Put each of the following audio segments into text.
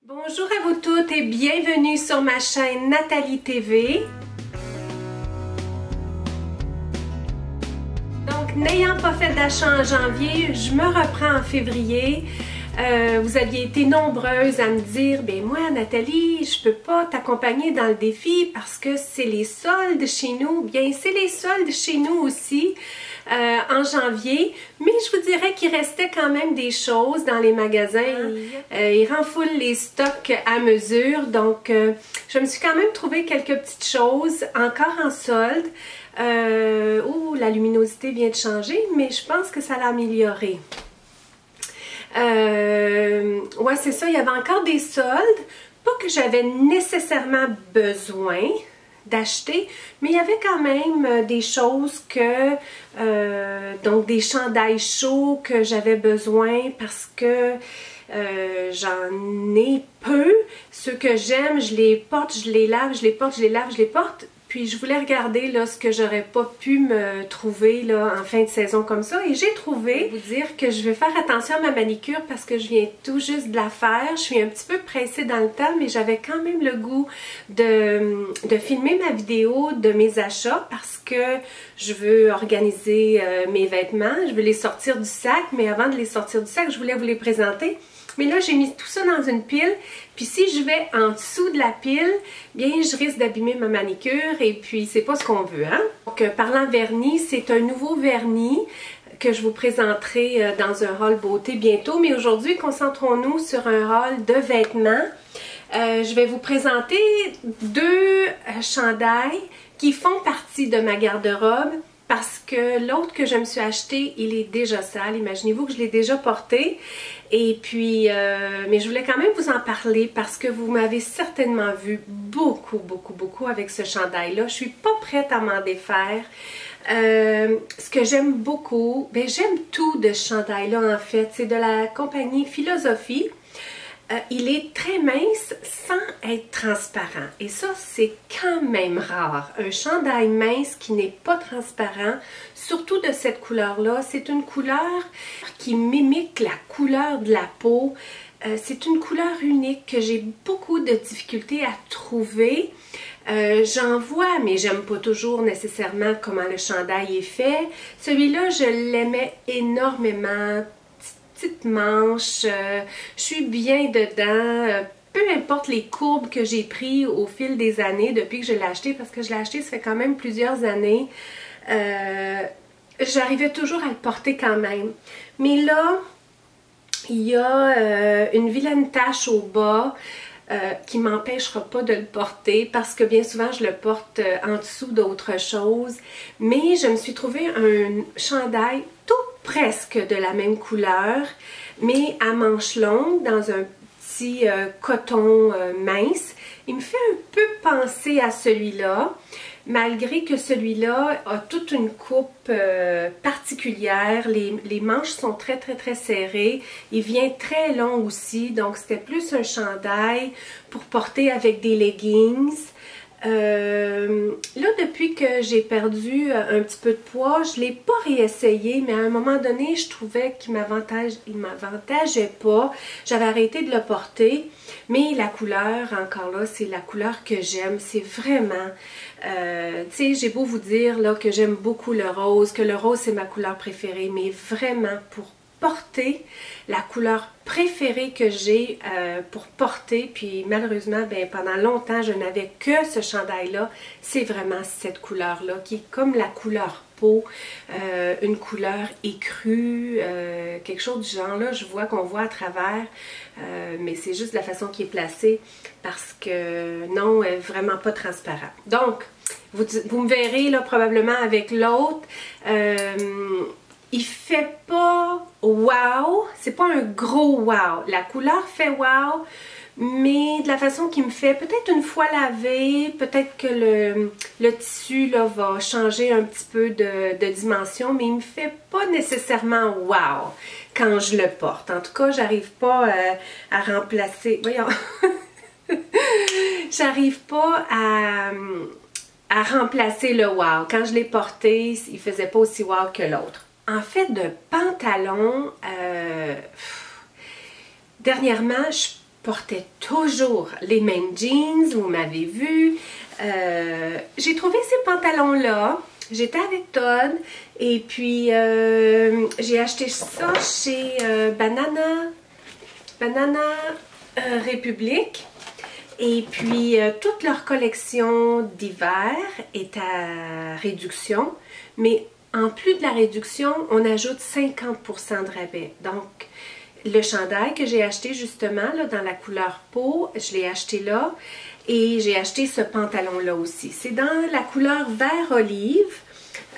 Bonjour à vous toutes et bienvenue sur ma chaîne Nathalie TV. Donc, n'ayant pas fait d'achat en janvier, je me reprends en février. Vous aviez été nombreuses à me dire, ben moi Nathalie, je peux pas t'accompagner dans le défi parce que c'est les soldes chez nous. Bien, c'est les soldes chez nous aussi en janvier, mais je vous dirais qu'il restait quand même des choses dans les magasins. Ils renfoulent les stocks à mesure, donc je me suis quand même trouvé quelques petites choses encore en solde. La luminosité vient de changer, mais je pense que ça l'a amélioré. Ouais, c'est ça, il y avait encore des soldes, pas que j'avais nécessairement besoin d'acheter, mais il y avait quand même des choses que, donc des chandails chauds que j'avais besoin parce que j'en ai peu. Ceux que j'aime, je les porte, je les lave, je les porte, je les lave, je les porte. Puis je voulais regarder là, ce que j'aurais pas pu me trouver là, en fin de saison comme ça. Et j'ai trouvé, vous dire que je vais faire attention à ma manicure parce que je viens tout juste de la faire. Je suis un petit peu pressée dans le temps, mais j'avais quand même le goût de filmer ma vidéo de mes achats parce que je veux organiser mes vêtements. Je veux les sortir du sac, mais avant de les sortir du sac, je voulais vous les présenter. Mais là, j'ai mis tout ça dans une pile, puis si je vais en dessous de la pile, bien, je risque d'abîmer ma manicure, et puis c'est pas ce qu'on veut, hein? Donc, parlant vernis, c'est un nouveau vernis que je vous présenterai dans un haul beauté bientôt, mais aujourd'hui, concentrons-nous sur un haul de vêtements. Je vais vous présenter deux chandails qui font partie de ma garde-robe, parce que l'autre que je me suis acheté, il est déjà sale. Imaginez-vous que je l'ai déjà porté. Et puis, mais je voulais quand même vous en parler parce que vous m'avez certainement vu beaucoup avec ce chandail-là. Je suis pas prête à m'en défaire. Ce que j'aime beaucoup, ben j'aime tout de ce chandail-là en fait. C'est de la compagnie Philosophie. Il est très mince sans être transparent. Et ça, c'est quand même rare. Un chandail mince qui n'est pas transparent, surtout de cette couleur-là. C'est une couleur qui mimique la couleur de la peau. C'est une couleur unique que j'ai beaucoup de difficultés à trouver. J'en vois, mais j'aime pas toujours nécessairement comment le chandail est fait. Celui-là, je l'aimais énormément. Petite manche, je suis bien dedans, peu importe les courbes que j'ai prises au fil des années depuis que je l'ai acheté, parce que je l'ai acheté ça fait quand même plusieurs années, j'arrivais toujours à le porter quand même. Mais là, il y a une vilaine tache au bas qui m'empêchera pas de le porter parce que bien souvent je le porte en dessous d'autres choses. Mais je me suis trouvé un chandail tout presque de la même couleur, mais à manches longues dans un petit coton mince. Il me fait un peu penser à celui-là, malgré que celui-là a toute une coupe particulière. Les manches sont très serrées. Il vient très long aussi, donc c'était plus un chandail pour porter avec des leggings. Là, depuis que j'ai perdu un petit peu de poids, je ne l'ai pas réessayé, mais à un moment donné, je trouvais qu'il m'avantageait pas. J'avais arrêté de le porter, mais la couleur, encore là, c'est la couleur que j'aime. C'est vraiment, tu sais, j'ai beau vous dire là que j'aime beaucoup le rose, que le rose c'est ma couleur préférée, mais vraiment pour porter, la couleur préférée que j'ai pour porter, puis malheureusement, ben, pendant longtemps, je n'avais que ce chandail-là, c'est vraiment cette couleur-là, qui est comme la couleur peau, une couleur écrue, quelque chose du genre-là, je vois qu'on voit à travers, mais c'est juste la façon qui est placée, parce que non, elle n'est vraiment pas transparente. Donc, vous me verrez là probablement avec l'autre, il fait pas wow, c'est pas un gros wow. La couleur fait wow, mais de la façon qu'il me fait, peut-être une fois lavé, peut-être que le tissu là, va changer un petit peu de dimension, mais il me fait pas nécessairement wow quand je le porte. En tout cas, j'arrive pas à remplacer, voyons, j'arrive pas à remplacer le wow. Quand je l'ai porté, il faisait pas aussi wow que l'autre. En fait, de pantalon, dernièrement, je portais toujours les mêmes jeans, vous m'avez vu. J'ai trouvé ces pantalons-là. J'étais avec Todd et puis j'ai acheté ça chez Banana Republic. Et puis toute leur collection d'hiver est à réduction. Mais en plus de la réduction, on ajoute 50% de rabais. Donc, le chandail que j'ai acheté justement là, dans la couleur peau, je l'ai acheté là. Et j'ai acheté ce pantalon-là aussi. C'est dans la couleur vert olive.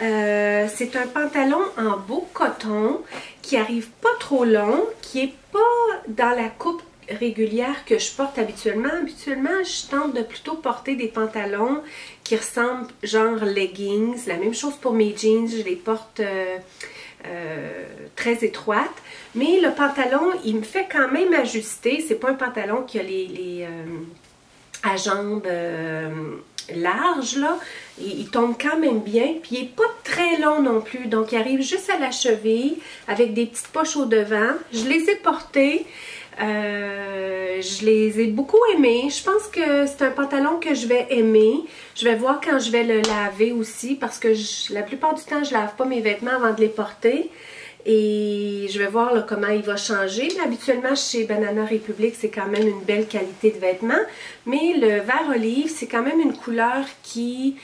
C'est un pantalon en beau coton qui arrive pas trop long, qui est pas dans la coupe régulière que je porte habituellement. Habituellement, je tente de plutôt porter des pantalons qui ressemblent genre leggings. La même chose pour mes jeans, je les porte très étroites. Mais le pantalon, il me fait quand même ajuster. C'est pas un pantalon qui a les à jambes larges, là. Il tombe quand même bien. Puis il n'est pas très long non plus. Donc il arrive juste à la cheville avec des petites poches au devant. Je les ai portés. Je les ai beaucoup aimés. Je pense que c'est un pantalon que je vais aimer. Je vais voir quand je vais le laver aussi parce que la plupart du temps, je lave pas mes vêtements avant de les porter. Et je vais voir là, comment il va changer. Mais habituellement, chez Banana Republic, c'est quand même une belle qualité de vêtements. Mais le vert olive, c'est quand même une couleur qui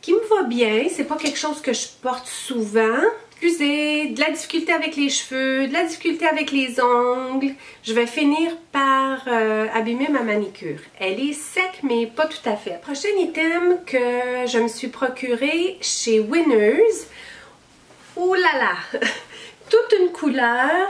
me va bien. C'est pas quelque chose que je porte souvent. Excusez, de la difficulté avec les cheveux, de la difficulté avec les ongles. Je vais finir par abîmer ma manicure. Elle est sec, mais pas tout à fait. Prochain item que je me suis procuré chez Winners. Oh là là! Toute une couleur.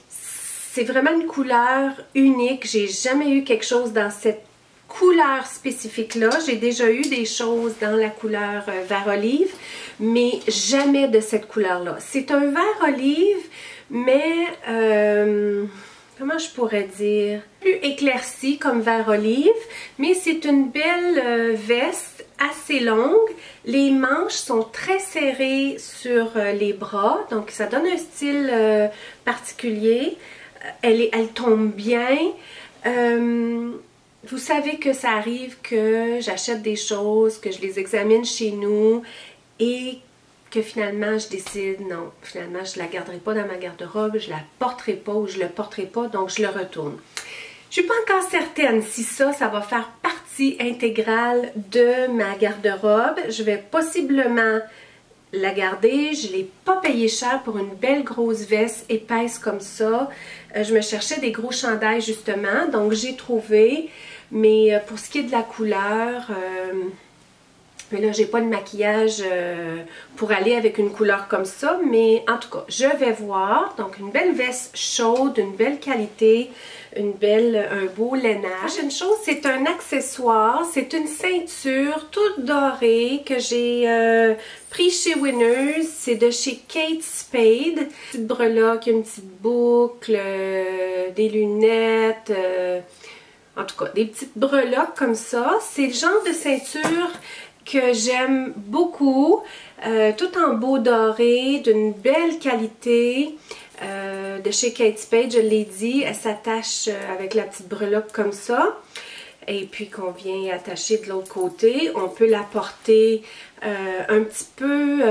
C'est vraiment une couleur unique. J'ai jamais eu quelque chose dans cette couleur spécifique-là. J'ai déjà eu des choses dans la couleur vert olive, mais jamais de cette couleur-là. C'est un vert olive, mais comment je pourrais dire? Plus éclairci comme vert olive, mais c'est une belle veste assez longue. Les manches sont très serrées sur les bras, donc ça donne un style particulier. Elle tombe bien. Vous savez que ça arrive que j'achète des choses, que je les examine chez nous et que finalement je décide, non, finalement je ne la garderai pas dans ma garde-robe, je la porterai pas ou je le porterai pas, donc je le retourne. Je ne suis pas encore certaine si ça va faire partie intégrale de ma garde-robe. Je vais possiblement la garder. Je ne l'ai pas payé cher pour une belle grosse veste épaisse comme ça. Je me cherchais des gros chandails justement, donc j'ai trouvé. Mais pour ce qui est de la couleur, mais là j'ai pas de maquillage pour aller avec une couleur comme ça. Mais en tout cas, je vais voir. Donc une belle veste chaude, une belle qualité. Un beau lainage. La prochaine chose, c'est un accessoire. C'est une ceinture toute dorée que j'ai pris chez Winners. C'est de chez Kate Spade. Une petite breloque, une petite boucle, des lunettes, en tout cas des petites breloques comme ça. C'est le genre de ceinture que j'aime beaucoup. Tout en beau doré, d'une belle qualité. De chez Kate Spade, je l'ai dit, elle s'attache avec la petite breloque comme ça. Et puis qu'on vient attacher de l'autre côté. On peut la porter un petit peu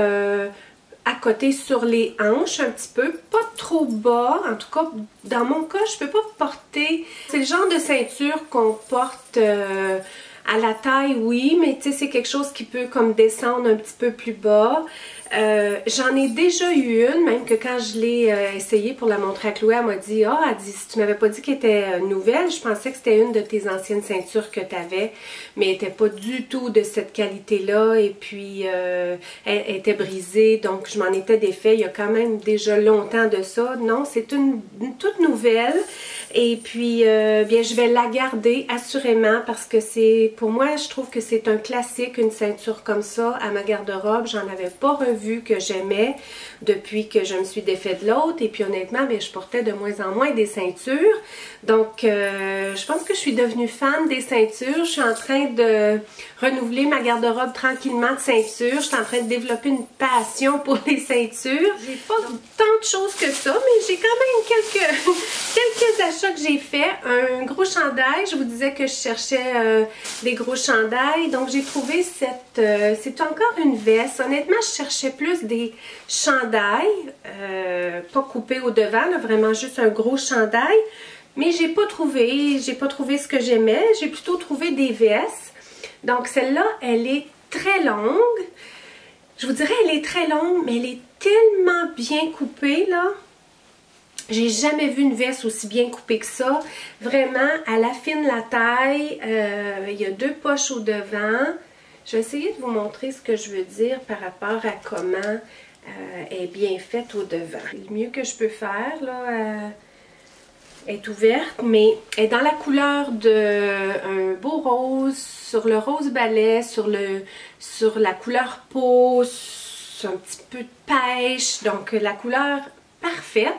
à côté sur les hanches, un petit peu, pas trop bas. En tout cas, dans mon cas, je peux pas porter. C'est le genre de ceinture qu'on porte à la taille, oui, mais tu sais, c'est quelque chose qui peut comme descendre un petit peu plus bas. J'en ai déjà eu une, même que quand je l'ai essayé pour la montrer à Chloé, elle m'a dit « Ah, elle dit, si tu m'avais pas dit qu'elle était nouvelle, je pensais que c'était une de tes anciennes ceintures que tu avais, mais elle n'était pas du tout de cette qualité-là, et puis elle était brisée, donc je m'en étais défait il y a quand même déjà longtemps de ça. Non, c'est une toute nouvelle, et puis bien, je vais la garder assurément parce que c'est, pour moi, je trouve que c'est un classique, une ceinture comme ça à ma garde-robe. J'en avais pas revu vu que j'aimais depuis que je me suis défait de l'autre. Et puis honnêtement, bien, je portais de moins en moins des ceintures. Donc, je pense que je suis devenue fan des ceintures. Je suis en train de renouveler ma garde-robe tranquillement de ceintures. Je suis en train de développer une passion pour les ceintures. J'ai pas tant de choses que ça, mais j'ai quand même quelques achats que j'ai fait. Un gros chandail. Je vous disais que je cherchais des gros chandails. Donc, j'ai trouvé cette... c'est encore une veste. Honnêtement, je cherchais plus des chandails. Pas coupés au devant, là, vraiment juste un gros chandail. Mais j'ai pas trouvé ce que j'aimais. J'ai plutôt trouvé des vestes. Donc, celle-là, elle est très longue. Je vous dirais, elle est très longue, mais elle est tellement bien coupée, là. J'ai jamais vu une veste aussi bien coupée que ça. Vraiment, elle affine la taille. Il y a 2 poches au devant. Je vais essayer de vous montrer ce que je veux dire par rapport à comment elle est bien faite au devant. Le mieux que je peux faire, là, est ouverte, mais elle est dans la couleur d'un beau rose, sur le rose balai, sur la couleur peau, sur un petit peu de pêche, donc la couleur parfaite.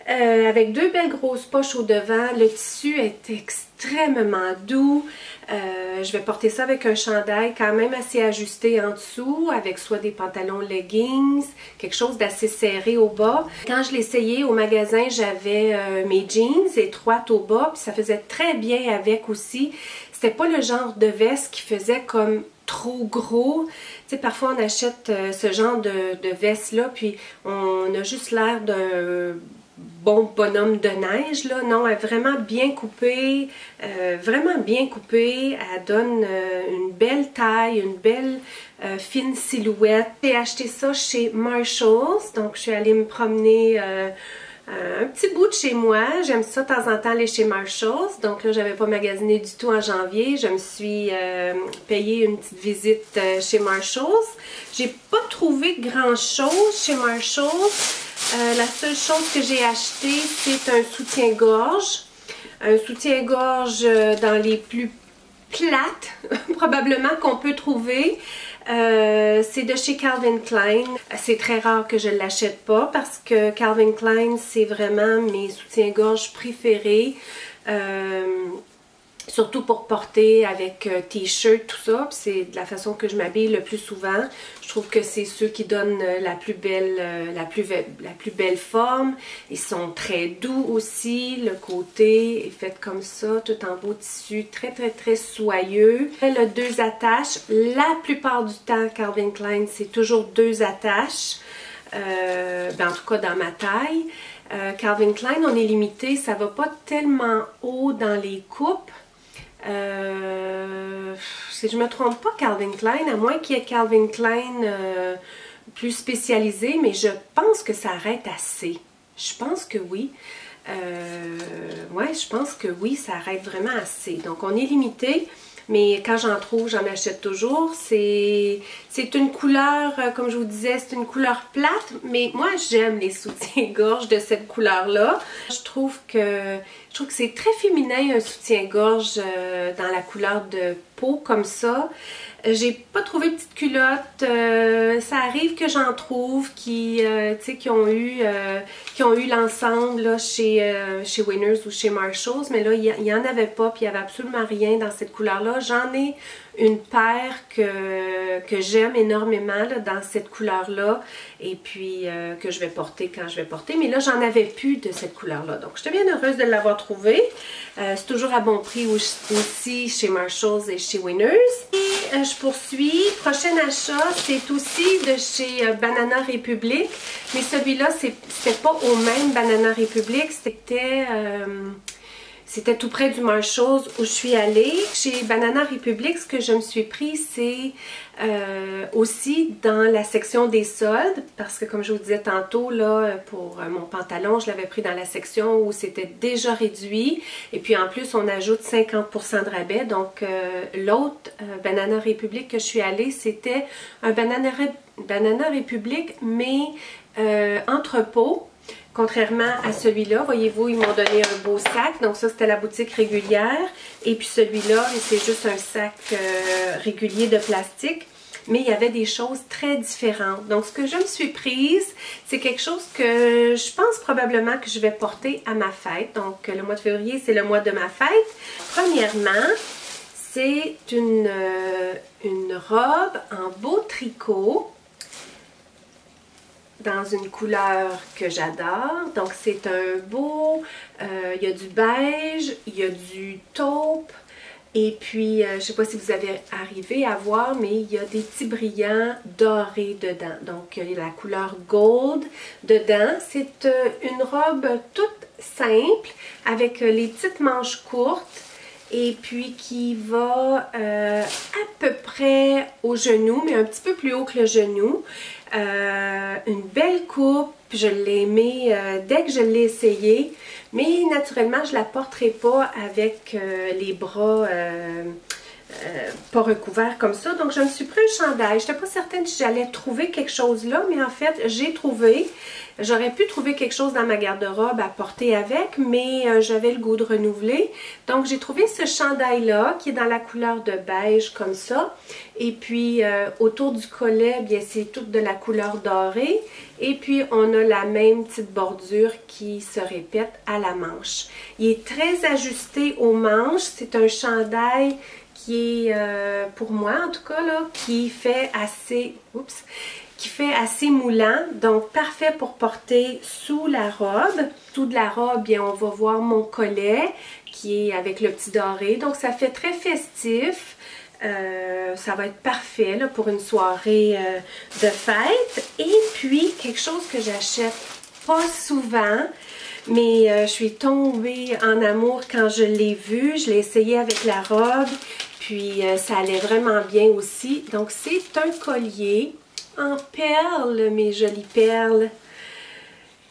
Avec 2 belles grosses poches au devant, le tissu est extrêmement doux. Je vais porter ça avec un chandail quand même assez ajusté en dessous, avec soit des pantalons leggings, quelque chose d'assez serré au bas. Quand je l'ai essayé au magasin, j'avais mes jeans étroites au bas, puis ça faisait très bien avec aussi. C'était pas le genre de veste qui faisait comme trop gros. Tu sais, parfois on achète ce genre de veste-là, puis on a juste l'air d'un bon bonhomme de neige, là. Non, elle est vraiment bien coupée, vraiment bien coupée. Elle donne une belle taille, une belle fine silhouette. J'ai acheté ça chez Marshalls, donc je suis allée me promener un petit bout de chez moi. J'aime ça de temps en temps aller chez Marshalls. Donc là, j'avais pas magasiné du tout en janvier. Je me suis payé une petite visite chez Marshalls. J'ai pas trouvé grand chose chez Marshalls. La seule chose que j'ai acheté, c'est un soutien-gorge. Un soutien-gorge dans les plus plates, probablement, qu'on peut trouver. C'est de chez Calvin Klein. C'est très rare que je ne l'achète pas parce que Calvin Klein, c'est vraiment mes soutiens-gorge préférés. Surtout pour porter avec t-shirt, tout ça. C'est de la façon que je m'habille le plus souvent. Je trouve que c'est ceux qui donnent la plus belle forme. Ils sont très doux aussi. Le côté est fait comme ça, tout en beau tissu, très très très soyeux. Elle a 2 attaches. La plupart du temps, Calvin Klein, c'est toujours 2 attaches. En tout cas dans ma taille. Calvin Klein, on est limité. Ça va pas tellement haut dans les coupes. Si je me trompe pas, Calvin Klein, à moins qu'il y ait Calvin Klein plus spécialisé, mais je pense que ça arrête assez. Je pense que oui. Ouais, je pense que oui, ça arrête vraiment assez. Donc, on est limité. Mais quand j'en trouve, j'en achète toujours. C'est une couleur, comme je vous disais, c'est une couleur plate. Mais moi, j'aime les soutiens-gorge de cette couleur-là. Je trouve que c'est très féminin, un soutien-gorge dans la couleur de peau comme ça. J'ai pas trouvé de petite culotte. Ça arrive que j'en trouve qui ont eu l'ensemble chez Winners ou chez Marshalls, mais là, il n'y en avait pas, puis il n'y avait absolument rien dans cette couleur-là. J'en ai une paire que j'aime énormément là, dans cette couleur-là, et puis que je vais porter quand je vais porter. Mais là, j'en avais plus de cette couleur-là. Donc, j'étais bien heureuse de l'avoir trouvée. C'est toujours à bon prix aussi chez Marshalls et chez Winners. Et je poursuis. Prochain achat, c'est aussi de chez Banana Republic. Mais celui-là, c'était pas au même Banana Republic. C'était tout près du Marshalls où je suis allée. Chez Banana Republic, ce que je me suis pris, c'est aussi dans la section des soldes. Parce que comme je vous disais tantôt, là, pour mon pantalon, je l'avais pris dans la section où c'était déjà réduit. Et puis en plus, on ajoute 50% de rabais. Donc l'autre Banana Republic que je suis allée, c'était un Banana Republic, mais entrepôt. Contrairement à celui-là, voyez-vous, ils m'ont donné un beau sac. Donc ça, c'était la boutique régulière. Et puis celui-là, c'est juste un sac régulier de plastique. mais il y avait des choses très différentes. Donc ce que je me suis prise, c'est quelque chose que je pense probablement que je vais porter à ma fête. Donc le mois de février, c'est le mois de ma fête. Premièrement, c'est une robe en beau tricot dans une couleur que j'adore. Donc c'est un beau, il y a du beige, il y a du taupe, et puis je ne sais pas si vous avez arrivé à voir, mais il y a des petits brillants dorés dedans. Donc il y a la couleur gold dedans. C'est une robe toute simple avec les petites manches courtes, et puis qui va à peu près au genou, mais un petit peu plus haut que le genou. Une belle coupe, je l'ai aimée dès que je l'ai essayée, mais naturellement je la porterai pas avec les bras pas recouverts comme ça. Donc je me suis pris un chandail. Je n'étais pas certaine si j'allais trouver quelque chose là, mais en fait j'ai trouvé. J'aurais pu trouver quelque chose dans ma garde-robe à porter avec, mais j'avais le goût de renouveler. Donc j'ai trouvé ce chandail-là qui est dans la couleur de beige comme ça. Et puis autour du collet, bien c'est tout de la couleur dorée. Et puis on a la même petite bordure qui se répète à la manche. Il est très ajusté aux manches. C'est un chandail qui est, pour moi en tout cas, là, qui fait assez moulant, donc parfait pour porter sous la robe. Sous de la robe, bien, on va voir mon collet qui est avec le petit doré, donc ça fait très festif. Ça va être parfait là, pour une soirée de fête. Et puis, quelque chose que j'achète pas souvent, mais je suis tombée en amour quand je l'ai vu. Je l'ai essayé avec la robe, puis ça allait vraiment bien aussi. Donc, c'est un collier en perles, mes jolies perles.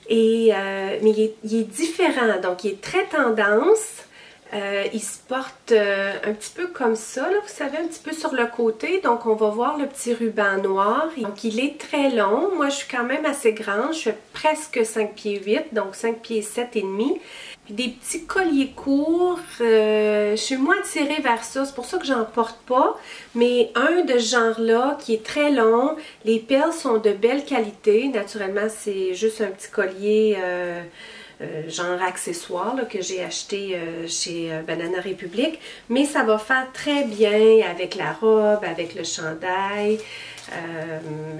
Et, mais il est différent, donc il est très tendance. Il se porte un petit peu comme ça, là, vous savez, un petit peu sur le côté. Donc on va voir le petit ruban noir. Donc il est très long. Moi je suis quand même assez grande, je fais presque 5 pieds 8, donc 5 pieds 7 et demi. Puis des petits colliers courts, je suis moins attirée vers ça, c'est pour ça que j'en porte pas. Mais un de ce genre-là qui est très long, les perles sont de belle qualité. Naturellement c'est juste un petit collier genre accessoire là, que j'ai acheté chez Banana Republic, mais ça va faire très bien avec la robe, avec le chandail.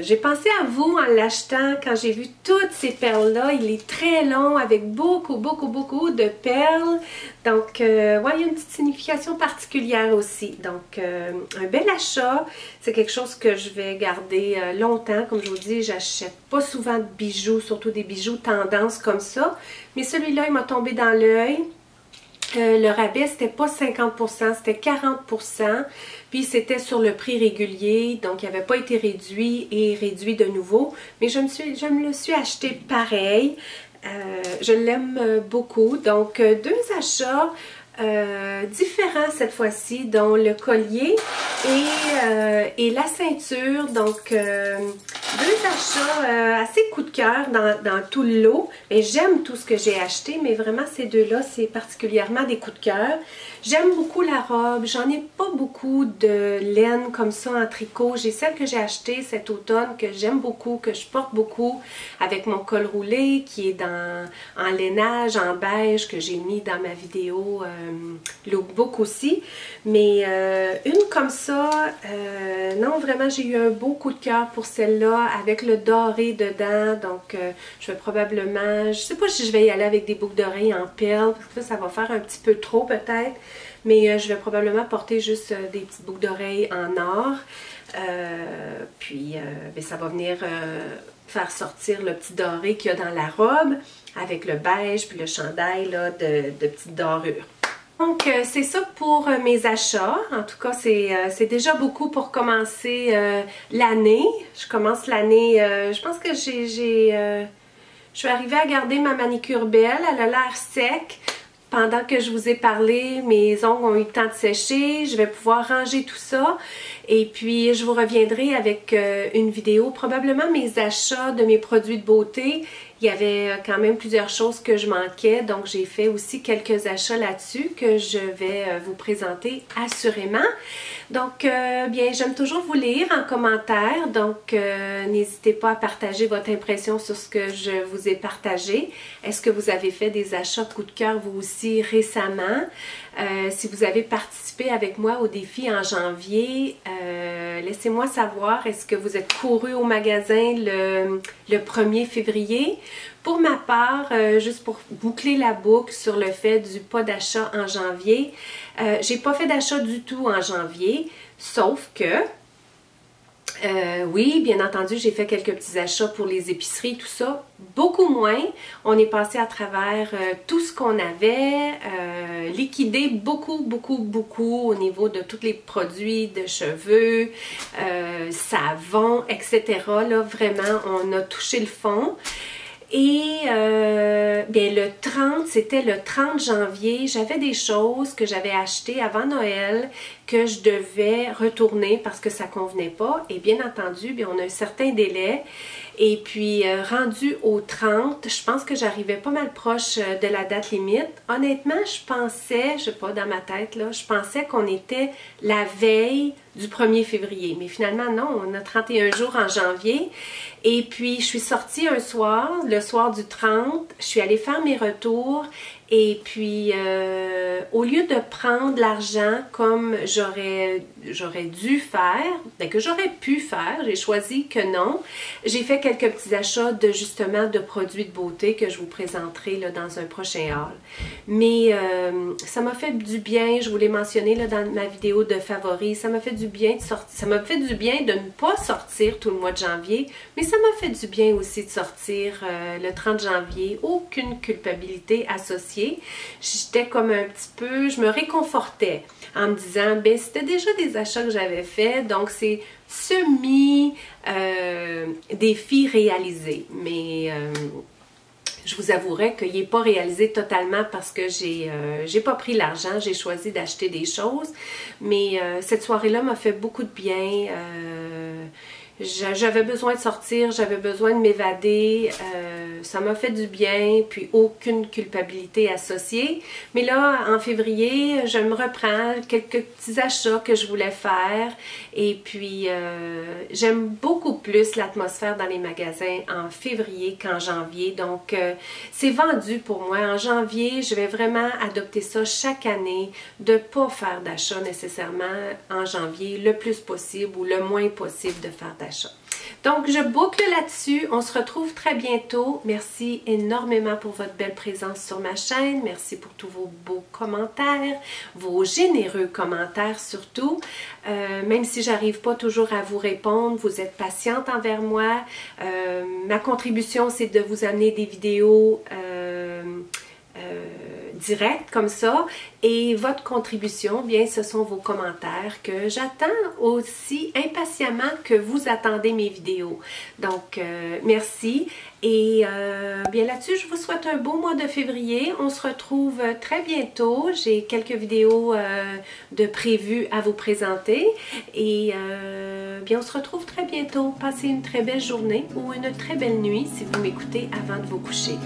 J'ai pensé à vous en l'achetant quand j'ai vu toutes ces perles-là. Il est très long avec beaucoup de perles. Donc, ouais, il y a une petite signification particulière aussi. Donc, un bel achat. C'est quelque chose que je vais garder longtemps. Comme je vous dis, j'achète pas souvent de bijoux, surtout des bijoux tendance comme ça. Mais celui-là, il m'a tombé dans l'œil. Le rabais, c'était pas 50%, c'était 40%. Puis c'était sur le prix régulier, donc il n'avait pas été réduit et réduit de nouveau. Mais je me le suis acheté pareil. Je l'aime beaucoup. Donc, deux achats différents cette fois-ci, dont le collier et la ceinture. Donc, deux achats assez coup de cœur dans tout le lot. Mais j'aime tout ce que j'ai acheté, mais vraiment ces deux-là, c'est particulièrement des coups de cœur. J'aime beaucoup la robe. J'en ai pas beaucoup de laine comme ça en tricot. J'ai celle que j'ai achetée cet automne que j'aime beaucoup, que je porte beaucoup, avec mon col roulé qui est en lainage, en beige, que j'ai mis dans ma vidéo lookbook aussi. Mais une comme ça, non, vraiment, j'ai eu un beau coup de cœur pour celle-là, avec le doré dedans. Donc, je vais probablement, je sais pas si je vais y aller avec des boucles d'oreilles en perles, parce que ça va faire un petit peu trop peut-être. Mais je vais probablement porter juste des petites boucles d'oreilles en or. Puis, ça va venir faire sortir le petit doré qu'il y a dans la robe, avec le beige puis le chandail là, de petites dorures. Donc, c'est ça pour mes achats. En tout cas, c'est déjà beaucoup pour commencer l'année. Je commence l'année, je pense que je suis arrivée à garder ma manicure belle. Elle a l'air sec. Pendant que je vous ai parlé, mes ongles ont eu le temps de sécher. Je vais pouvoir ranger tout ça. Et puis, je vous reviendrai avec une vidéo, probablement mes achats de mes produits de beauté il y avait quand même plusieurs choses que je manquais, donc j'ai fait aussi quelques achats là-dessus que je vais vous présenter assurément. Donc, bien, j'aime toujours vous lire en commentaire, donc n'hésitez pas à partager votre impression sur ce que je vous ai partagé. Est-ce que vous avez fait des achats coup de cœur vous aussi récemment? Si vous avez participé avec moi au défi en janvier, laissez-moi savoir, est-ce que vous êtes couru au magasin le 1er février? Pour ma part, juste pour boucler la boucle sur le fait du pas d'achat en janvier, j'ai pas fait d'achat du tout en janvier, sauf que oui, bien entendu, j'ai fait quelques petits achats pour les épiceries, tout ça. Beaucoup moins. On est passé à travers tout ce qu'on avait, liquidé beaucoup au niveau de tous les produits de cheveux, savon, etc. Là, vraiment, on a touché le fond. Et bien le 30, c'était le 30 janvier, j'avais des choses que j'avais achetées avant Noël que je devais retourner parce que ça convenait pas. Et bien entendu, bien, on a un certain délai. Et puis, rendu au 30, je pense que j'arrivais pas mal proche de la date limite. Honnêtement, je pensais, je sais pas, dans ma tête, là, je pensais qu'on était la veille du 1er février. Mais finalement, non, on a 31 jours en janvier. Et puis, je suis sortie un soir, le soir du 30, je suis allée faire mes retours. Et puis, au lieu de prendre l'argent comme j'aurais dû faire, ben que j'aurais pu faire, j'ai choisi que non. J'ai fait quelques petits achats de justement de produits de beauté que je vous présenterai là, dans un prochain haul. Mais ça m'a fait du bien, je vous l'ai mentionné là, dans ma vidéo de favoris, ça m'a fait du bien de sortir, ça m'a fait du bien de ne pas sortir tout le mois de janvier, mais ça m'a fait du bien aussi de sortir le 30 janvier, aucune culpabilité associée. J'étais comme un petit peu, je me réconfortais en me disant, ben c'était déjà des achats que j'avais faits, donc c'est semi-défi réalisé. Mais je vous avouerai qu'il n'est pas réalisé totalement parce que j'ai pas pris l'argent, j'ai choisi d'acheter des choses. Mais cette soirée-là m'a fait beaucoup de bien. J'avais besoin de sortir, j'avais besoin de m'évader, ça m'a fait du bien, puis aucune culpabilité associée. Mais là, en février, je me reprends quelques petits achats que je voulais faire et puis j'aime beaucoup plus l'atmosphère dans les magasins en février qu'en janvier. Donc, c'est vendu pour moi. En janvier, je vais vraiment adopter ça chaque année, de ne pas faire d'achat nécessairement en janvier, le plus possible ou le moins possible de faire d'achat. Donc, je boucle là-dessus. On se retrouve très bientôt. Merci énormément pour votre belle présence sur ma chaîne. Merci pour tous vos beaux commentaires, vos généreux commentaires surtout. Même si j'arrive pas toujours à vous répondre, vous êtes patiente envers moi. Ma contribution, c'est de vous amener des vidéos direct comme ça, et votre contribution, bien ce sont vos commentaires que j'attends aussi impatiemment que vous attendez mes vidéos. Donc merci et bien là-dessus je vous souhaite un beau mois de février. On se retrouve très bientôt. J'ai quelques vidéos de prévues à vous présenter et bien on se retrouve très bientôt. Passez une très belle journée ou une très belle nuit si vous m'écoutez avant de vous coucher.